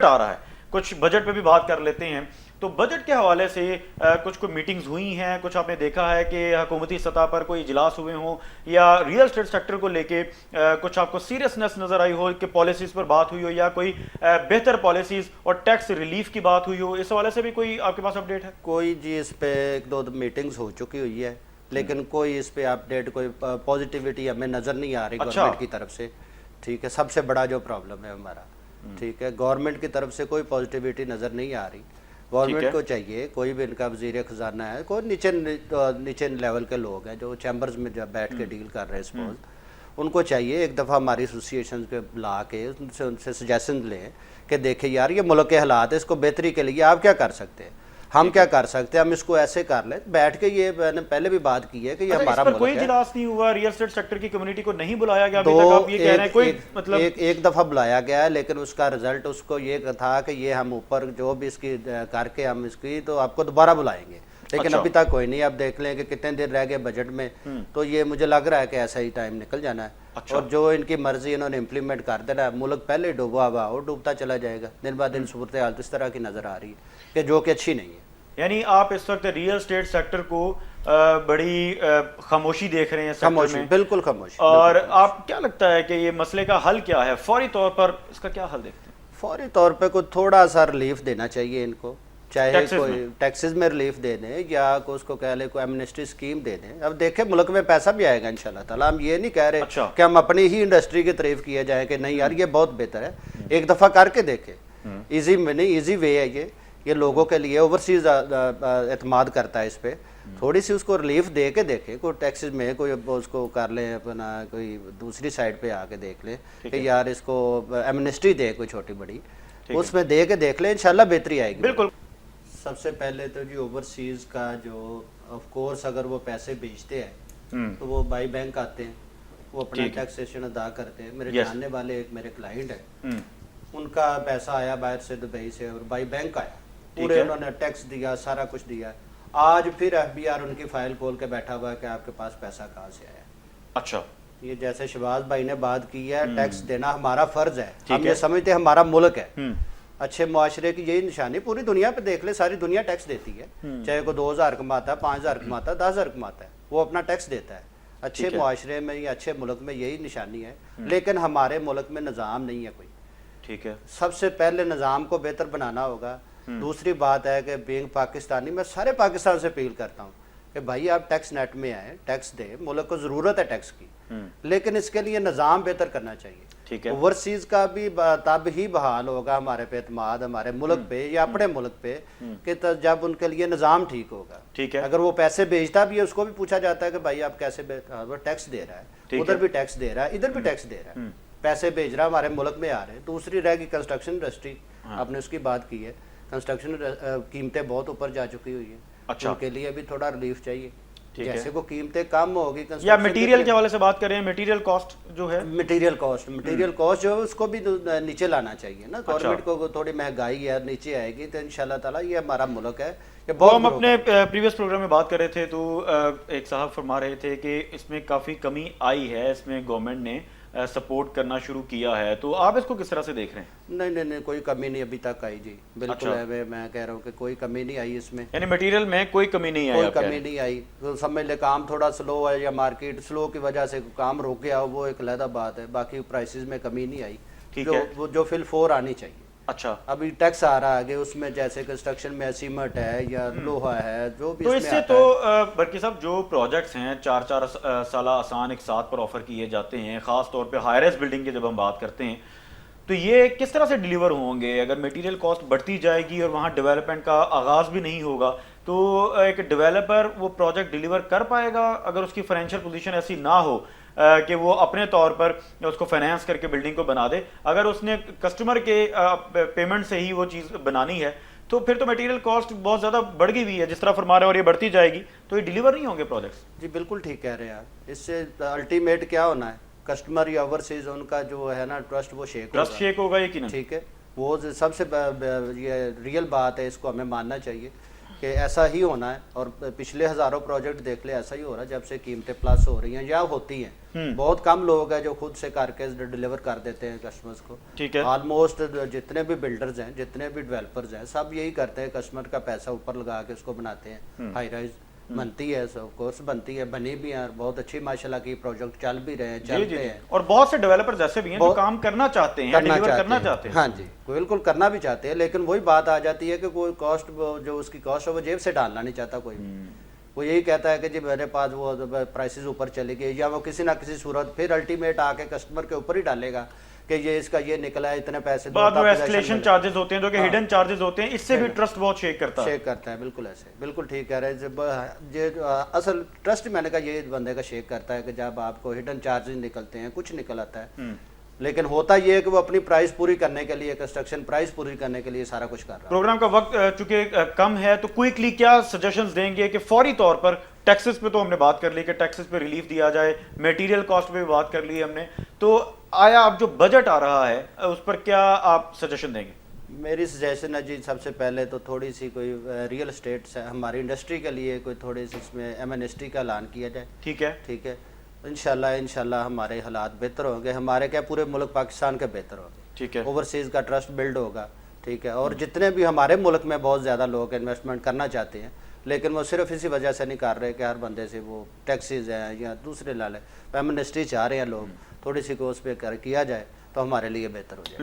آ رہا ہے, کچھ بجٹ پہ بھی بات کر لیتے ہیں. تو بجٹ کے حوالے سے کچھ کوئی میٹنگز ہوئی ہیں, کچھ آپ نے دیکھا ہے کہ حکومتی سطح پر کوئی اجلاس ہوئے ہوں, یا ریئل اسٹیٹ سیکٹر کو لے کے کچھ آپ کو سیریسنس نظر آئی ہو کہ پالیسیز پر بات ہوئی ہو, یا کوئی بہتر پالیسیز اور ٹیکس ریلیف کی بات ہوئی ہو, اس حوالے سے بھی کوئی آپ کے پاس اپڈیٹ ہے؟ کوئی جی اس پہ ایک دو میٹنگز ہو چکی ہوئی ہے, لیکن کوئی اس پہ اپڈیٹ, کوئی پازیٹیوٹی ہمیں نظر نہیں آ رہی گورنمنٹ کی طرف سے. ٹھیک ہے, سب سے بڑا جو پرابلم ہے ہمارا, ٹھیک ہے, گورنمنٹ کی طرف سے کوئی پازیٹیوٹی نظر نہیں آ رہی. گورنمنٹ کو چاہیے, کوئی بھی ان کا وزیر خزانہ ہے, کوئی نیچے لیول کے لوگ ہیں جو چیمبرز میں جب بیٹھ کے ڈیل کر رہے ہیں سپوز, ان کو چاہیے ایک دفعہ ہماری ایسوسیشن کے لا کے ان سے سجیشن لیں کہ دیکھیں یار یہ ملک کے حالات ہے, اس کو بہتری کے لیے آپ کیا کر سکتے ہیں, ہم کیا کر سکتے ہیں, ہم اس کو ایسے کر لیں بیٹھ کے. یہ میں نے پہلے بھی بات کی ہے کہ یہ ہمارا ملک ہے. کوئی اجلاس نہیں ہوا, ریئل اسٹیٹ سیکٹر کی کمیونٹی کو نہیں بلایا گیا ابھی تک, آپ یہ کہہ رہے ہیں کوئی مطلب ایک دفعہ بلایا گیا ہے, لیکن اس کا رزلٹ اس کو یہ تھا کہ یہ ہم اوپر جو بھی اس کی کر کے ہم اس کی تو آپ کو دوبارہ بلائیں گے, لیکن ابھی تک کوئی نہیں. اب دیکھ لیں کہ کتنے دن رہ گئے بجٹ میں, تو یہ مجھے لگ رہا ہے کہ ایسا ہی ٹائم نکل جانا ہے. اور جو ان کی مرضی انہوں نے امپلیمنٹ کر دینا ہے, ملک پہلے ڈوبا ہوا اور ڈوبتا چلا جائے گا. دن بہ دن صورتحال اس طرح کی نظر آ رہی ہے کہ جو کہ اچھی نہیں ہے. یعنی آپ اس وقت ریئل اسٹیٹ سیکٹر کو بڑی خاموشی دیکھ رہے ہیں سیکٹر میں؟ بالکل خاموشی. اور آپ کیا لگتا ہے کہ یہ مسئلے کا حل کیا ہے فوری طور پر, اس کا کیا حل دیکھتے ہیں؟ فوری طور پہ کوئی تھوڑا سا ریلیف دینا چاہیے ان کو, چاہے کوئی ٹیکسز میں ریلیف دے دیں, یا اس کو کہہ لیں کوئی ایمنسٹی اسکیم دے دیں. اب دیکھیں ملک میں پیسہ بھی آئے گا انشاءاللہ تعالیٰ. ہم یہ نہیں کہہ رہے کہ ہم اپنی ہی انڈسٹری کی تعریف کیے جائیں کہ نہیں یار یہ بہت بہتر ہے, ایک دفعہ کر کے دیکھیں. ایزی میں نہیں, ایزی وے ہے یہ لوگوں کے لیے. اوورسیز اعتماد کرتا ہے اس پہ, تھوڑی سی اس کو ریلیف دے کے دیکھیں. کوئی ٹیکسز میں کوئی اس کو کر لیں اپنا, کوئی دوسری سائڈ پہ آ کے دیکھ لیں کہ یار اس کو ایمنسٹی دے کوئی چھوٹی بڑی, اس میں دے کے دیکھ لیں, انشاءاللہ بہتری آئے گی. بالکل. سب سے پہلے تو جی اوورسیز کا جو آف کورس اگر وہ پیسے بھیجتے ہیں تو وہ بائی بینک آتے ہیں, وہ اپنا ٹیکسیشن ادا کرتے ہیں. میرے جاننے والے ایک میرے کلائنٹ ہیں, ان کا پیسہ آیا باہر سے, دبئی سے, اور بائی بینک آیا, پورے انہوں نے ٹیکس دیا, سارا کچھ دیا. آج پھر ایف بی آر ان کی فائل کھول کے بیٹھا ہوا ہے کہ آپ کے پاس پیسہ کہاں سے آیا. اچھا, یہ جیسے شہباز بھائی نے بات کی ہے, ٹیکس دینا ہمارا فرض ہے, ہم یہ سمجھتے ہیں ہمارا ملک ہے. اچھے معاشرے کی یہی نشانی, پوری دنیا پہ دیکھ لے, ساری دنیا ٹیکس دیتی ہے, چاہے کوئی 2000 کماتا ہے, 5000 کماتا ہے, 10000 کماتا ہے, وہ اپنا ٹیکس دیتا ہے. اچھے معاشرے میں یا اچھے ملک میں یہی نشانی ہے. لیکن ہمارے ملک میں نظام نہیں ہے کوئی. ٹھیک ہے, سب سے پہلے نظام کو بہتر بنانا ہوگا. دوسری بات ہے کہ بینگ پاکستانی, میں سارے پاکستان سے اپیل کرتا ہوں کہ بھائی آپ ٹیکس نیٹ میں آئیں, ٹیکس دیں, ملک کو ضرورت ہے ٹیکس کی, لیکن اس کے لیے نظام بہتر کرنا چاہیے. اوورسیز کا بھی تب ہی بحال ہوگا ہمارے پہ اعتماد, ہمارے ملک پہ یا اپنے ملک پہ, کہ جب ان کے لیے نظام ٹھیک ہوگا. اگر وہ پیسے بھیجتا بھی ہے, اس کو بھی پوچھا جاتا ہے کہ بھائی آپ کیسے, وہ ٹیکس دے رہا ہے, ادھر بھی ٹیکس دے رہا ہے, ادھر بھی ٹیکس دے رہا ہے, پیسے بھیج رہا ہے, ہمارے ملک میں آ رہے ہیں. دوسری رہ گی کنسٹرکشن انڈسٹری, آپ نے اس کی بات کی ہے. کنسٹرکشن قیمتیں بہت اوپر جا چکی ہوئی ہیں, ان کے لیے بھی تھوڑا ریلیف چاہیے. جیسے کو قیمتیں کم ہوگی, یا میٹیریل کے حوالے سے بات کریں, میٹیریل کاسٹ جو ہے, میٹیریل کاسٹ جو ہے اس کو بھی نیچے لانا چاہیے نا. گورنمنٹ کو تھوڑی مہنگائی ہے, نیچے آئے گی تو انشاءاللہ تعالیٰ یہ ہمارا ملک ہے. ہم اپنے پریویس پروگرام میں بات کر رہے تھے تو ایک صاحب فرما رہے تھے کہ اس میں کافی کمی آئی ہے, اس میں گورنمنٹ نے سپورٹ کرنا شروع کیا ہے, تو آپ اس کو کس طرح سے دیکھ رہے ہیں؟ نہیں, کوئی کمی نہیں ابھی تک آئی جی, بالکل ہے. میں کہہ رہا ہوں کہ کوئی کمی نہیں آئی اس میں, یعنی میٹیریل میں کوئی کمی نہیں آئی, کوئی کمی نہیں آئی. سمجھ لے کام تھوڑا سلو ہے, یا مارکیٹ سلو کی وجہ سے کام رک گیا, وہ ایک علیحدہ بات ہے. باقی پرائسز میں کمی نہیں آئی, جو فل فور آنی چاہیے. اچھا, ابھی ٹیکس آ رہا ہے آگے, اس میں جیسے کنسٹرکشن میں سیمنٹ ہے یا لوہا ہے, جو بھی تو اس اس میں سے تو برکی صاحب جو پروجیکٹس ہیں 4 سالہ آسان ایک ساتھ پر آفر کیے جاتے ہیں, خاص طور پہ ہائی رائز بلڈنگ کی جب ہم بات کرتے ہیں, تو یہ کس طرح سے ڈیلیور ہوں گے؟ اگر میٹیریل کاسٹ بڑھتی جائے گی اور وہاں ڈیولپمنٹ کا آغاز بھی نہیں ہوگا, تو ایک ڈیولپر وہ پروجیکٹ ڈیلیور کر پائے گا اگر اس کی فائنینشیل پوزیشن ایسی نہ ہو کہ وہ اپنے طور پر اس کو فائنینس کر کے بلڈنگ کو بنا دے؟ اگر اس نے کسٹمر کے پیمنٹ سے ہی وہ چیز بنانی ہے تو پھر تو میٹیریل کاسٹ بہت زیادہ بڑھ گئی ہوئی ہے جس طرح فرما رہے ہیں, اور یہ بڑھتی جائے گی تو یہ ڈیلیور نہیں ہوں گے پروجیکٹس. جی بالکل ٹھیک کہہ رہے ہیں آپ. اس سے الٹیمیٹ کیا ہونا ہے, کسٹمر یا اوورسیز ان کا جو ہے نا ٹرسٹ, وہ شیک ہوگا یقیناً. ٹھیک ہے, وہ سب سے یہ ریئل بات ہے, اس کو ہمیں ماننا چاہیے. کہ ایسا ہی ہونا ہے، اور پچھلے ہزاروں پروجیکٹ دیکھ لے ایسا ہی ہو رہا ہے، جب سے قیمتیں پلس ہو رہی ہیں یا ہوتی ہیں، بہت کم لوگ ہیں جو خود سے کر کے ڈیلیور کر دیتے ہیں کسٹمرز کو. ٹھیک ہے. آلموسٹ جتنے بھی بلڈرز ہیں، جتنے بھی ڈیولپرز ہیں، سب یہی کرتے ہیں، کسٹمر کا پیسہ اوپر لگا کے اس کو بناتے ہیں. ہائی رائز بنتی ہے، آف کورس بنتی ہے، بنی بھی ہیں، بہت اچھی ماشاءاللہ کی پروجیکٹ چل بھی رہے ہیں، چلتے ہیں. اور بہت سے ڈیولپرز ایسے بھی ہیں جو کام کرنا چاہتے ہیں، ڈیلیور کرنا چاہتے ہیں. ہاں جی، بالکل کرنا بھی چاہتے ہیں، لیکن وہی بات آ جاتی ہے کہ کوئی کاسٹ جو اس کی کاسٹ ہے وہ جیب سے ڈالنا نہیں چاہتا کوئی. وہ یہی کہتا ہے کہ جی میرے پاس وہ پرائسز اوپر چلی گئی، یا وہ کسی نہ کسی صورت پھر الٹیمیٹ آ کے کسٹمر کے اوپر ہی ڈالے گا کہ یہ اس کا یہ نکلا ہے، اتنے پیسے بعد میں ایسکلیشن چارجز ہوتے ہیں جو کہ ہڈن چارجز ہوتے ہیں، اس سے بھی ٹرسٹ بہت شیک کرتا ہے. شیک کرتا ہے، بالکل ایسے، بالکل ٹھیک کہہ رہے ہیں. یہ اصل ٹرسٹ میں نے کہا یہ بندے کا شیک کرتا ہے کہ جب آپ کو ہڈن چارجز نکلتے ہیں، کچھ نکل آتا ہے، لیکن ہوتا یہ ہے کہ وہ اپنی پرائز پوری کرنے کے لیے، کنسٹرکشن پرائز پوری کرنے کے لیے سارا کچھ کر رہا ہے. پروگرام کا وقت چونکہ کم ہے تو کوئکلی کیا سجیشنز دیں گے کہ فوری طور پر ٹیکسز پہ تو ہم نے بات کر لی کہ ٹیکسز پہ ریلیف دیا جائے، میٹیریل کاسٹ پہ بھی بات کر لی ہم نے، تو آیا اب جو بجٹ آ رہا ہے اس پر کیا آپ سجیشن دیں گے؟ میری سجیشن ہے جی، سب سے پہلے تو تھوڑی سی کوئی ریئل اسٹیٹ ہماری انڈسٹری کے لیے کوئی تھوڑی سی اس میں ایمنسٹی کا اعلان کیا جائے. ٹھیک ہے. ٹھیک ہے، انشاءاللہ ہمارے حالات بہتر ہوں گے، ہمارے کیا پورے ملک پاکستان کے بہتر ہوں گے. ٹھیک ہے. اوورسیز کا ٹرسٹ بلڈ ہوگا. ٹھیک ہے. اور جتنے بھی ہمارے ملک میں بہت زیادہ لوگ انویسٹمنٹ کرنا چاہتے ہیں، لیکن وہ صرف اسی وجہ سے نہیں کر رہے کہ ہر بندے سے وہ ٹیکسیز ہیں یا دوسرے لالے ایمنسٹی چاہ رہے ہیں لوگ، تھوڑی سی کو اس پہ کیا جائے تو ہمارے لیے بہتر ہو جائے.